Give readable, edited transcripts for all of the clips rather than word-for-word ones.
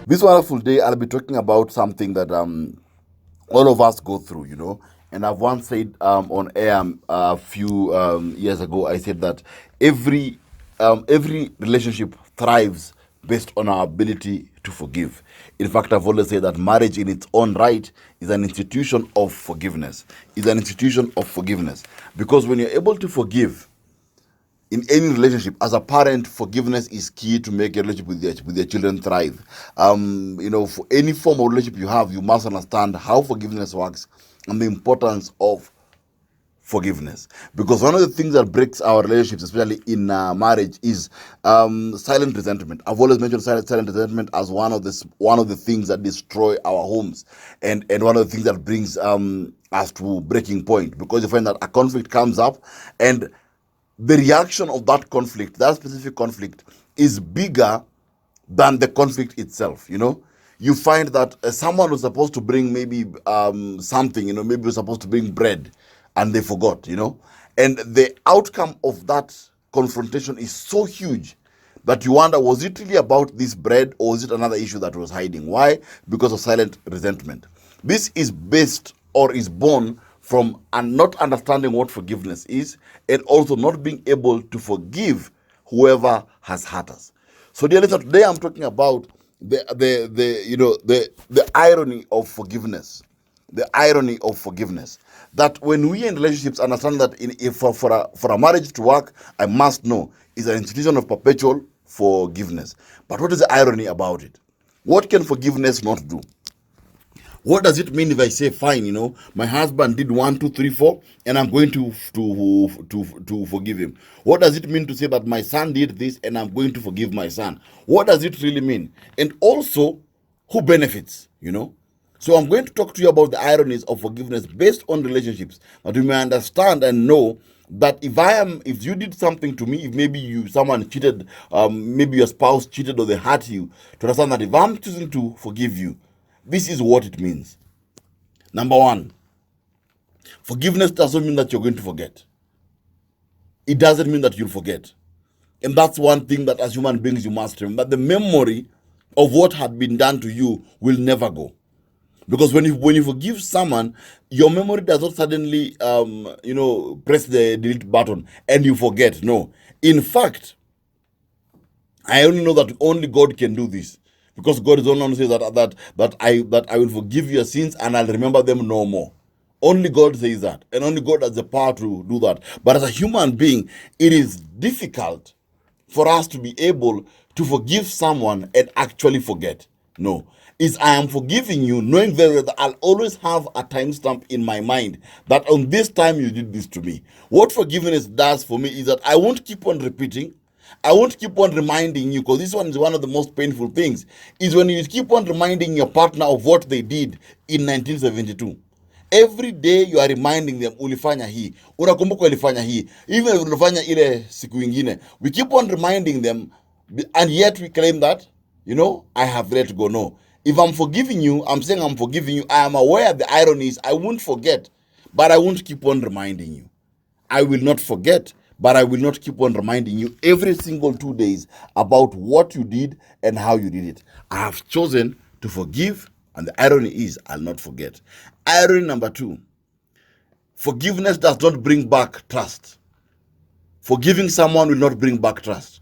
This wonderful day, I'll be talking about something that all of us go through, And I've once said on air a few years ago, I said that every relationship thrives based on our ability to forgive. In fact, I've always said that marriage in its own right is an institution of forgiveness. Is an institution of forgiveness. Because when you're able to forgive, in any relationship, as a parent, forgiveness is key to make a relationship with your children thrive. For any form of relationship you have, you must understand how forgiveness works and the importance of forgiveness. Because one of the things that breaks our relationships, especially in marriage, is silent resentment. I've always mentioned silent resentment as one of the things that destroy our homes, and one of the things that brings us to breaking point. Because you find that a conflict comes up, and the reaction of that specific conflict, is bigger than the conflict itself. You find that someone was supposed to bring maybe something, maybe was supposed to bring bread, and they forgot, and the outcome of that confrontation is so huge that you wonder, was it really about this bread, or was it another issue that was hiding? Why? Because of silent resentment. This is based, or is born from not understanding what forgiveness is, and also not being able to forgive whoever has hurt us. So, dear listener, today I'm talking about the irony of forgiveness. The irony of forgiveness. That when we in relationships understand that for a marriage to work, I must know is an institution of perpetual forgiveness. But what is the irony about it? What can forgiveness not do? What does it mean if I say, fine, my husband did 1, 2, 3, 4, and I'm going to forgive him? What does it mean to say that my son did this and I'm going to forgive my son? What does it really mean? And also, who benefits, So I'm going to talk to you about the ironies of forgiveness based on relationships, that you may understand and know that if you did something to me, if maybe someone cheated, maybe your spouse cheated or they hurt you, to understand that if I'm choosing to forgive you, this is what it means. Number one, forgiveness doesn't mean that you're going to forget. It doesn't mean that you'll forget. And that's one thing that as human beings you must remember. The memory of what had been done to you will never go. Because when you forgive someone, your memory does not suddenly press the delete button and you forget. No. In fact, I only know that only God can do this. Because God is only one who says that I will forgive your sins and I'll remember them no more. Only God says that, and only God has the power to do that. But as a human being, it is difficult for us to be able to forgive someone and actually forget. No. Is I am forgiving you, knowing very well that I'll always have a timestamp in my mind that on this time you did this to me. What forgiveness does for me is that I won't keep on repeating. I won't keep on reminding you, because this one is one of the most painful things, is when you keep on reminding your partner of what they did in 1972. Every day you are reminding them, ulifanya hii, unakumbuka ulifanya hii, even if ulifanya ile siku ingine. We keep on reminding them, and yet we claim that, I have let go. No. If I'm forgiving you, I'm saying I'm forgiving you. I am aware the irony is I won't forget, but I won't keep on reminding you. I will not forget, but I will not keep on reminding you every single 2 days about what you did and how you did it. I have chosen to forgive, and the irony is I'll not forget. Irony number 2, forgiveness does not bring back trust. Forgiving someone will not bring back trust.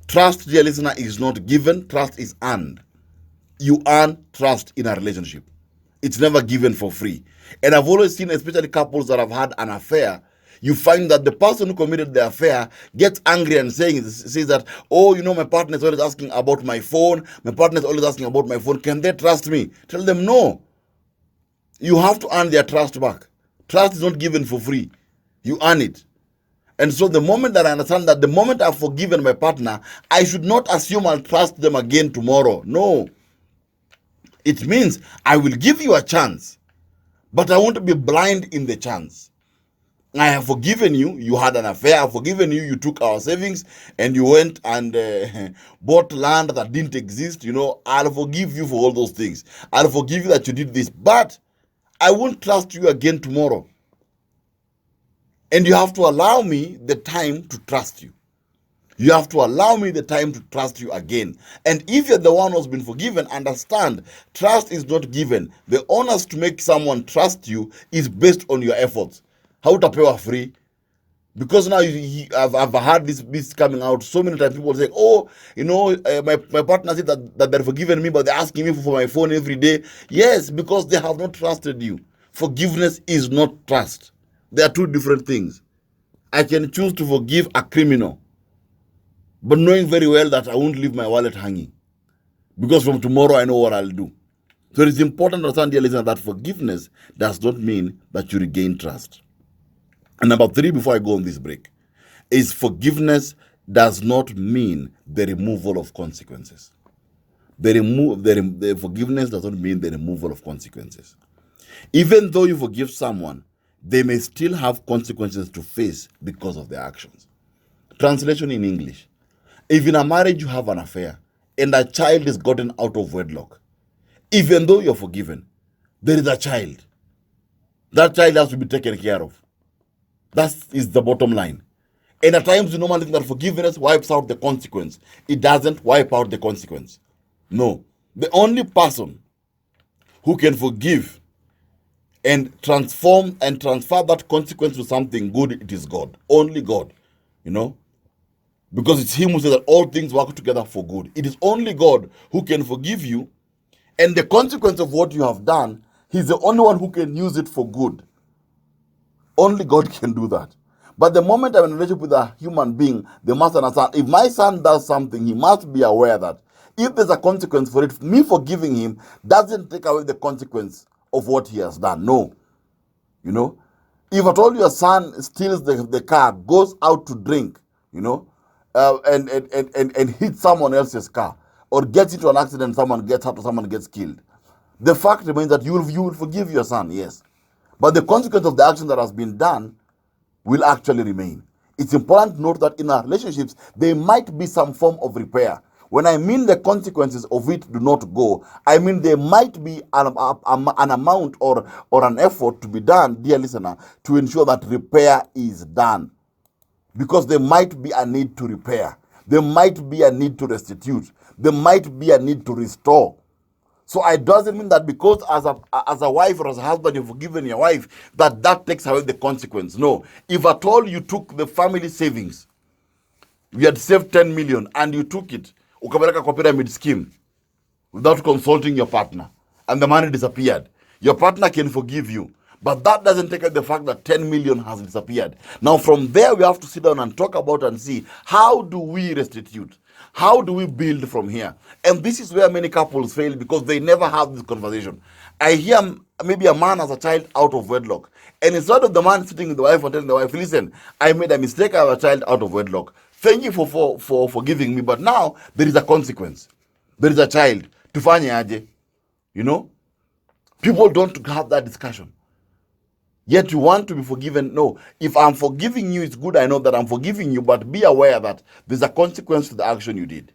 Trust, dear listener, is not given. Trust is earned. You earn trust in a relationship. It's never given for free. And I've always seen, especially couples that have had an affair, you find that the person who committed the affair gets angry and says that, oh, my partner is always asking about my phone. My partner is always asking about my phone. Can they trust me? Tell them no. You have to earn their trust back. Trust is not given for free. You earn it. And so the moment that I understand that the moment I've forgiven my partner, I should not assume I'll trust them again tomorrow. No. It means I will give you a chance, but I won't be blind in the chance. I have forgiven you. You had an affair. I've forgiven you. You took our savings and you went and bought land that didn't exist. I'll forgive you for all those things. I'll forgive you that you did this, but I won't trust you again tomorrow. And you have to allow me the time to trust you. You have to allow me the time to trust you again. And if you're the one who's been forgiven, understand trust is not given. The onus to make someone trust you is based on your efforts. How to pay free? Because now I've heard this coming out so many times. People say, oh, my partner said that they're forgiven me, but they're asking me for my phone every day. Yes, because they have not trusted you. Forgiveness is not trust. They are two different things. I can choose to forgive a criminal, but knowing very well that I won't leave my wallet hanging, because from tomorrow I know what I'll do. So it's important to understand, dear listener, that forgiveness does not mean that you regain trust. And number 3, before I go on this break, is forgiveness does not mean the removal of consequences. The forgiveness does not mean the removal of consequences. Even though you forgive someone, they may still have consequences to face because of their actions. Translation in English: if in a marriage you have an affair and a child is gotten out of wedlock, even though you're forgiven, there is a child. That child has to be taken care of. That is the bottom line. And at times you normally think that forgiveness wipes out the consequence. It doesn't wipe out the consequence. No. The only person who can forgive and transfer that consequence to something good, it is God. Only God. Because it's Him who says that all things work together for good. It is only God who can forgive you, and the consequence of what you have done, He's the only one who can use it for good. Only God can do that. But the moment I'm in a relationship with a human being, they must understand, if my son does something, he must be aware that if there's a consequence for it, me forgiving him doesn't take away the consequence of what he has done. No. If at all your son steals the car, goes out to drink, and hits someone else's car, or gets into an accident, someone gets hurt or someone gets killed, the fact remains that you will forgive your son, yes. But the consequence of the action that has been done will actually remain. It's important to note that in our relationships, there might be some form of repair. When I mean the consequences of it do not go, I mean there might be an amount or an effort to be done, dear listener, to ensure that repair is done. Because there might be a need to repair. There might be a need to restitute. There might be a need to restore. So it doesn't mean that because as a wife or as a husband you've forgiven your wife, that takes away the consequence. No. If at all you took the family savings, you had saved 10 million and you took it, ukapeleka kwa pyramid scheme, without consulting your partner, and the money disappeared, your partner can forgive you. But that doesn't take away the fact that 10 million has disappeared. Now from there we have to sit down and talk about and see, how do we restitute? How do we build from here? And this is where many couples fail, because they never have this conversation. I hear maybe a man has a child out of wedlock, and instead of the man sitting with the wife and telling the wife, listen, I made a mistake, I have a child out of wedlock. Thank you for forgiving me, but now there is a consequence. There is a child. Tufanye aje? People don't have that discussion. Yet you want to be forgiven. No, if I'm forgiving you, it's good. I know that I'm forgiving you, but be aware that there's a consequence to the action you did.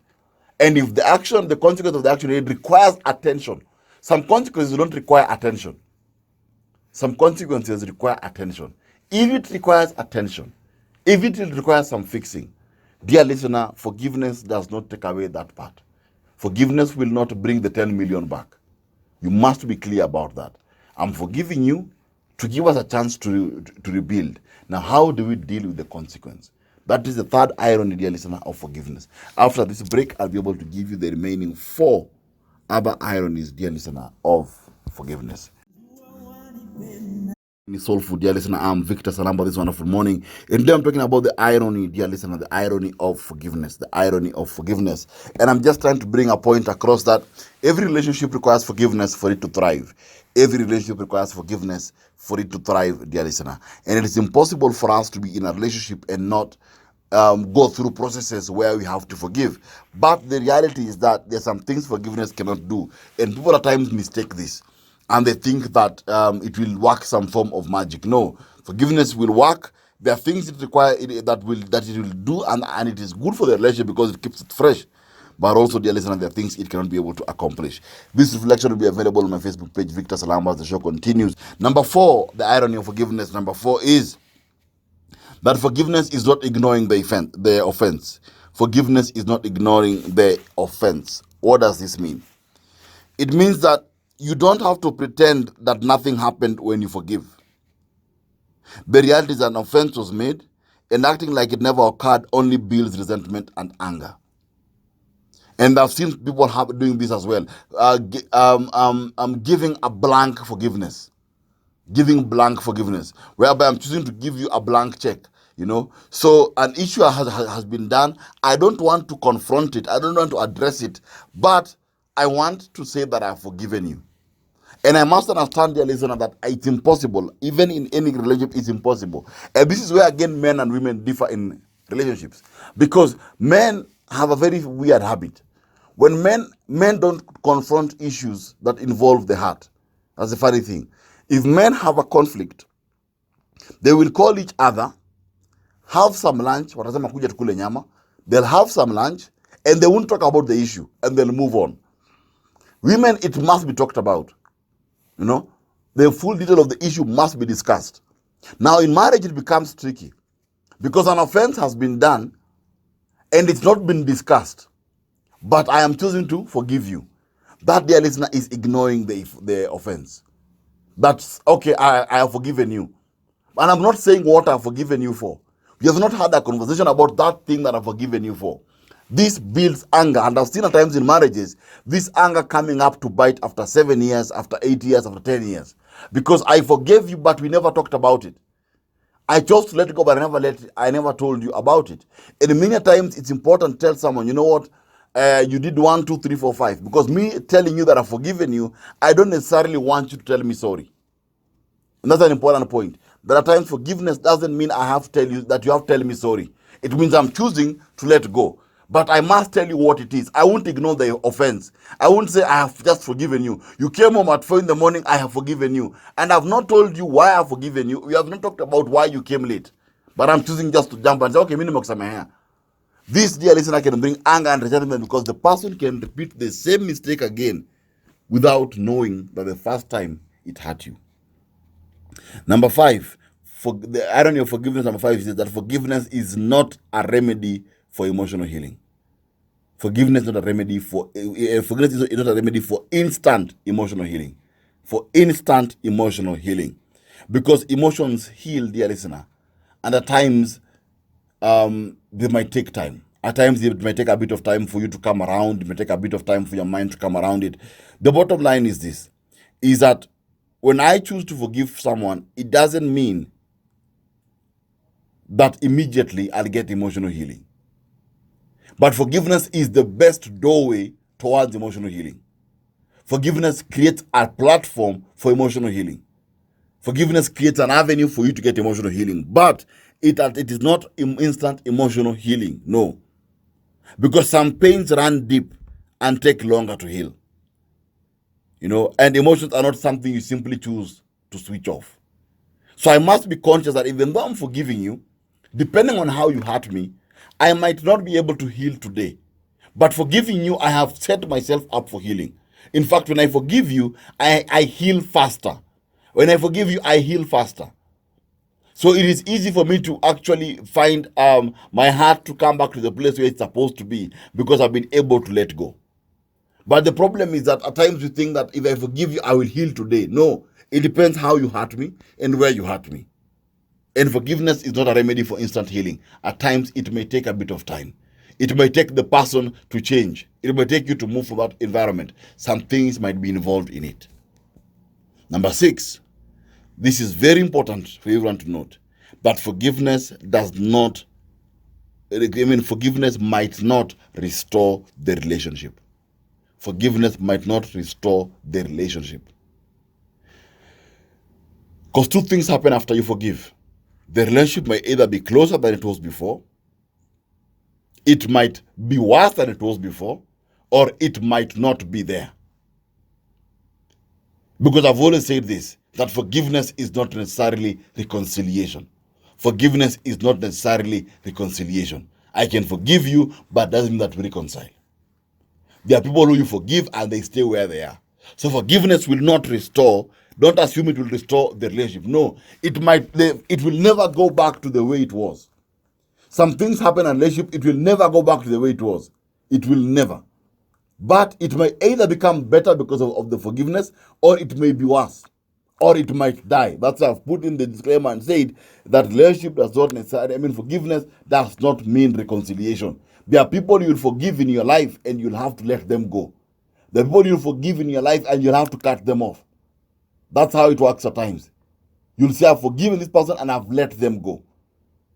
And if the consequence of the action you did requires attention, some consequences don't require attention. Some consequences require attention. If it requires attention, if it requires some fixing, dear listener, forgiveness does not take away that part. Forgiveness will not bring the 10 million back. You must be clear about that. I'm forgiving you to give us a chance to rebuild. Now, how do we deal with the consequence? That is the third irony, dear listener, of forgiveness. After this break, I'll be able to give you the remaining 4 other ironies, dear listener, of forgiveness. Soulful, dear listener, I'm Victor Salamba this wonderful morning. And today I'm talking about the irony, dear listener, the irony of forgiveness, the irony of forgiveness. And I'm just trying to bring a point across that every relationship requires forgiveness for it to thrive. Every relationship requires forgiveness for it to thrive, dear listener. And it is impossible for us to be in a relationship and not go through processes where we have to forgive. But the reality is that there's some things forgiveness cannot do. And people at times mistake this. And they think that it will work some form of magic. No, forgiveness will work. There are things it requires that it will do, and it is good for the relationship because it keeps it fresh. But also, dear listener, there are things it cannot be able to accomplish. This reflection will be available on my Facebook page, Victor Salamba, as the show continues. Number 4, the irony of forgiveness. Number 4 is that forgiveness is not ignoring the offense. Forgiveness is not ignoring the offense. What does this mean? It means that you don't have to pretend that nothing happened when you forgive. The reality is an offense was made, and acting like it never occurred only builds resentment and anger. And I've seen people doing this as well. Giving a blank forgiveness. Giving blank forgiveness, whereby I'm choosing to give you a blank check. So an issue has been done. I don't want to confront it. I don't want to address it, but I want to say that I've forgiven you. And I must understand, dear listener, that it's impossible. Even in any relationship, it's impossible. And this is where, again, men and women differ in relationships. Because men have a very weird habit. When men don't confront issues that involve the heart. That's the funny thing. If men have a conflict, they will call each other, have some lunch, watasema kuja tukule nyama, they'll have some lunch, and they won't talk about the issue, and they'll move on. Women, it must be talked about. The full detail of the issue must be discussed. Now, in marriage, it becomes tricky, because an offense has been done, and it's not been discussed. But I am choosing to forgive you. That, dear listener, is ignoring the offense. That's, okay, I have forgiven you. And I'm not saying what I've forgiven you for. We have not had a conversation about that thing that I've forgiven you for. This builds anger. And I've seen at times in marriages, this anger coming up to bite after 7 years, after 8 years, after 10 years. Because I forgave you, but we never talked about it. I chose to let it go, but I never told you about it. And many times it's important to tell someone, you know what? You did 1, 2, 3, 4, 5. Because me telling you that I've forgiven you, I don't necessarily want you to tell me sorry. And that's an important point. There are times forgiveness doesn't mean I have to tell you that you have to tell me sorry. It means I'm choosing to let go. But I must tell you what it is. I won't ignore the offense. I won't say I have just forgiven you. You came home at 4 in the morning, I have forgiven you. And I've not told you why I've forgiven you. We have not talked about why you came late. But I'm choosing just to jump and say, okay, minimum here. This, dear listener, can bring anger and resentment because the person can repeat the same mistake again without knowing that the first time it hurt you. Number 5, for the irony of forgiveness, number 5 is that forgiveness is not a remedy for emotional healing. Forgiveness is not a remedy for forgiveness is not a remedy for instant emotional healing. For instant emotional healing. Because emotions heal, dear listener. And at times, they might take time. At times, it might take a bit of time for you to come around. It might take a bit of time for your mind to come around it. The bottom line is this, is that when I choose to forgive someone, it doesn't mean that immediately I'll get emotional healing. But forgiveness is the best doorway towards emotional healing. Forgiveness creates a platform for emotional healing. Forgiveness creates an avenue for you to get emotional healing. But it is not instant emotional healing, no. Because some pains run deep and take longer to heal. And emotions are not something you simply choose to switch off. So I must be conscious that even though I'm forgiving you, depending on how you hurt me, I might not be able to heal today. But forgiving you, I have set myself up for healing. In fact, when I forgive you, I heal faster. When I forgive you, I heal faster. So it is easy for me to actually find my heart to come back to the place where it's supposed to be because I've been able to let go. But the problem is that at times you think that if I forgive you, I will heal today. No, it depends how you hurt me and where you hurt me. And forgiveness is not a remedy for instant healing. At times, it may take a bit of time. It may take the person to change. It may take you to move from that environment. Some things might be involved in it. Number 6, this is very important for everyone to note, but forgiveness forgiveness might not restore the relationship. Forgiveness might not restore the relationship. Because 2 things happen after you forgive. The relationship may either be closer than it was before, it might be worse than it was before, or it might not be there. Because I've always said this, that forgiveness is not necessarily reconciliation. Forgiveness is not necessarily reconciliation. I can forgive you, but doesn't mean that we reconcile. There are people who you forgive and they stay where they are. So forgiveness will not restore. Don't assume it will restore the relationship. No, it will never go back to the way it was. Some things happen in a relationship, it will never go back to the way it was. It will never. But it may either become better because of the forgiveness, or it may be worse, or it might die. That's why I've put in the disclaimer and said that relationship does not necessarily, forgiveness does not mean reconciliation. There are people you'll forgive in your life and you'll have to let them go. There are people you'll forgive in your life and you'll have to cut them off. That's how it works at times. You'll say, I've forgiven this person and I've let them go.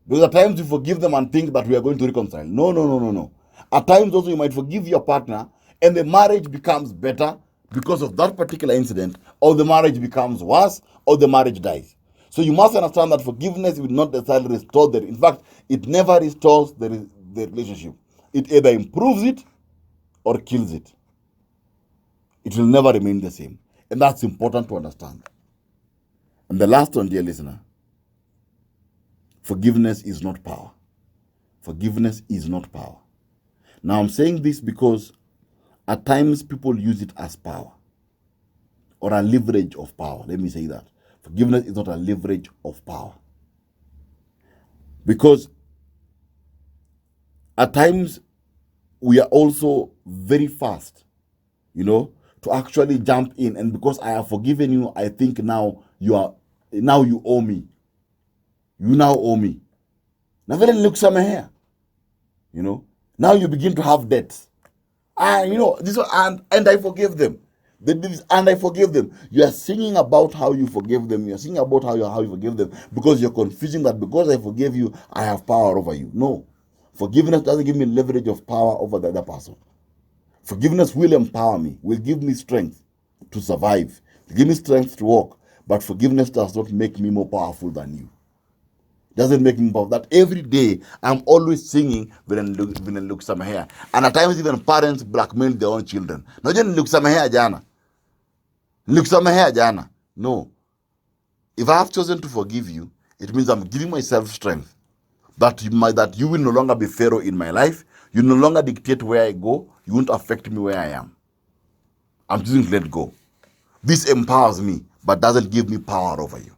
Because at times you forgive them and think that we are going to reconcile. No. At times also you might forgive your partner and the marriage becomes better because of that particular incident, or the marriage becomes worse, or the marriage dies. So you must understand that forgiveness will not necessarily restore the, in fact, it never restores the relationship. It either improves it or kills it. It will never remain the same. And that's important to understand. And the last one, dear listener, forgiveness is not power. Forgiveness is not power. Now, I'm saying this because at times people use it as power or a leverage of power. Let me say that. Forgiveness is not a leverage of power. Because at times we are also very fast, to actually jump in. And because I have forgiven you, I think now you owe me. You now owe me. Now then look some here. Now you begin to have debts. This one, and I forgive them. And I forgive them. You are singing about how you forgive them. You are singing about how you forgive them because you're confusing that because I forgive you, I have power over you. No. Forgiveness doesn't give me leverage of power over the other person. Forgiveness will empower me, will give me strength to survive, give me strength to walk. But forgiveness does not make me more powerful than you. Doesn't make me powerful. That every day I'm always singing when look some hair. And at times even parents blackmail their own children. No, just look some hair, Jana. Look some hair, Jana. No. If I have chosen to forgive you, it means I'm giving myself strength. That you will no longer be Pharaoh in my life. You no longer dictate where I go. You won't affect me where I am. I'm choosing to let go. This empowers me, but doesn't give me power over you.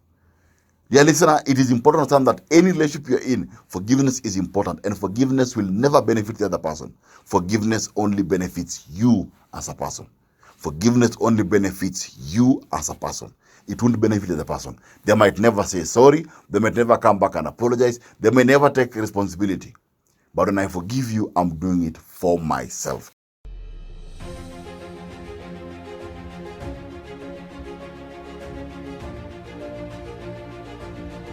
Dear listener, it is important to understand that any relationship you're in, forgiveness is important, and forgiveness will never benefit the other person. Forgiveness only benefits you as a person. Forgiveness only benefits you as a person. It won't benefit the other person. They might never say sorry. They might never come back and apologize. They may never take responsibility. But when I forgive you, I'm doing it for myself.